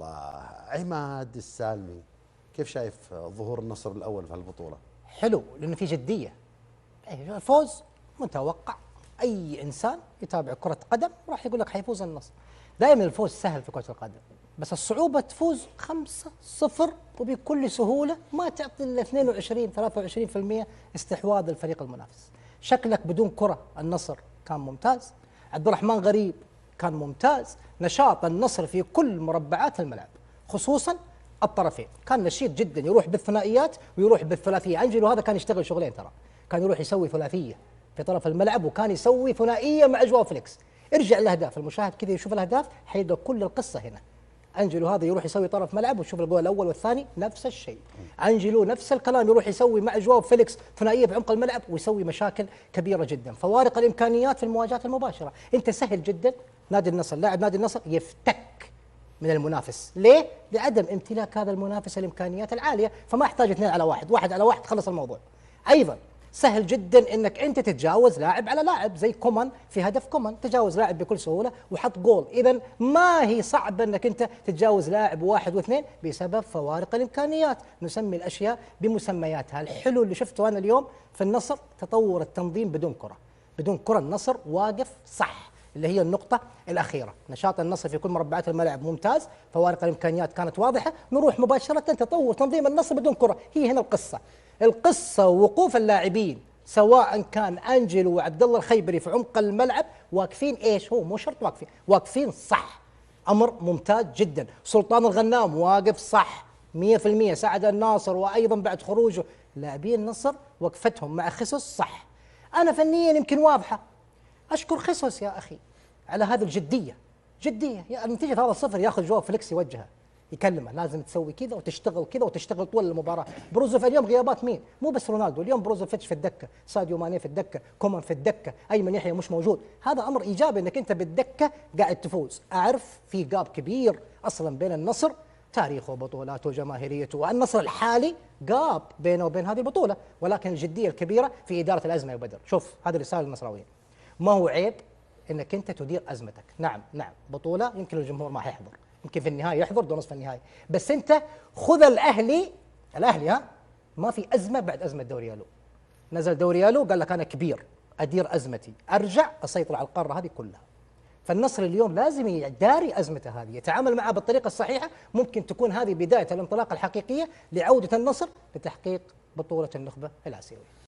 الله. عماد السالمي، كيف شايف ظهور النصر الأول في هالبطولة؟ حلو، لأنه في جدية. الفوز متوقع، أي إنسان يتابع كرة قدم راح يقول لك حيفوز النصر. دائما الفوز سهل في كرة القدم، بس الصعوبة تفوز 5-0 وبكل سهولة ما تعطي إلا 22-23% استحواذ الفريق المنافس. شكلك بدون كرة النصر كان ممتاز، عبد الرحمن غريب كان ممتاز، نشاط النصر في كل مربعات الملعب خصوصا الطرفين كان نشيط جدا، يروح بالثنائيات ويروح بالثلاثيه. انجلو هذا كان يشتغل شغلين ترى، كان يروح يسوي ثلاثيه في طرف الملعب وكان يسوي ثنائيه مع جواو فليكس. ارجع الاهداف، المشاهد كذا يشوف الاهداف حيلقى كل القصه هنا. انجلو هذا يروح يسوي طرف ملعب وشوف الجول الاول والثاني نفس الشيء. انجلو نفس الكلام يروح يسوي مع جواو فيليكس ثنائيه في عمق الملعب ويسوي مشاكل كبيره جدا. فوارق الامكانيات في المواجهات المباشره، انت سهل جدا نادي النصر، لاعب نادي النصر يفتك من المنافس. ليه؟ لعدم امتلاك هذا المنافس الامكانيات العاليه، فما يحتاج 2 على 1، 1 على 1 خلص الموضوع. ايضا سهل جدا انك انت تتجاوز لاعب على لاعب زي كومان في هدف كومان، تجاوز لاعب بكل سهوله وحط جول. اذا ما هي صعبه انك انت تتجاوز لاعب 1 و2 بسبب فوارق الامكانيات. نسمي الاشياء بمسمياتها. الحلو اللي شفته انا اليوم في النصر تطور التنظيم بدون كره، بدون كره النصر واقف صح، اللي هي النقطة الأخيرة. نشاط النصر في كل مربعات الملعب ممتاز، فوارق الإمكانيات كانت واضحة. نروح مباشرة تطور تنظيم النصر بدون كرة، هي هنا القصة وقوف اللاعبين سواء كان أنجلو وعبد الله الخيبري في عمق الملعب واقفين ايش، هو مو شرط واقفين صح، أمر ممتاز جدا. سلطان الغنام واقف صح 100%، سعد الناصر وأيضا بعد خروجه لاعبين النصر وقفتهم مع خصوص صح. أنا فنيا يمكن واضحة، أشكر خصوص يا أخي على هذه الجدية. جدية يا النتيجة 3-0 ياخذ جواو فليكس يوجهه يكلمه لازم تسوي كذا وتشتغل كذا وتشتغل طول المباراة. بروزوف اليوم غيابات مين؟ مو بس رونالدو، اليوم بروزوفيتش في الدكة، ساديو ماني في الدكة، كومان في الدكة، أيمن يحيى مش موجود. هذا أمر إيجابي أنك أنت بالدكة قاعد تفوز. أعرف في جاب كبير أصلا بين النصر، تاريخه وبطولاته وجماهيريته، والنصر الحالي جاب بينه وبين هذه البطولة، ولكن الجدية الكبيرة في إدارة الأزمة يا بدر. شوف هذه رسالة للنصراويين، ما هو عيب انك انت تدير ازمتك. نعم بطوله يمكن الجمهور ما حيحضر، يمكن في النهايه يحضر دون نصف النهائي، بس انت خذ الاهلي ها ما في ازمه بعد ازمه دوريالو. نزل دوريالو قال لك انا كبير ادير ازمتي، ارجع اسيطر على القاره هذه كلها. فالنصر اليوم لازم يداري ازمته هذه، يتعامل معها بالطريقه الصحيحه. ممكن تكون هذه بدايه الانطلاقه الحقيقيه لعوده النصر لتحقيق بطوله النخبه الاسيويه.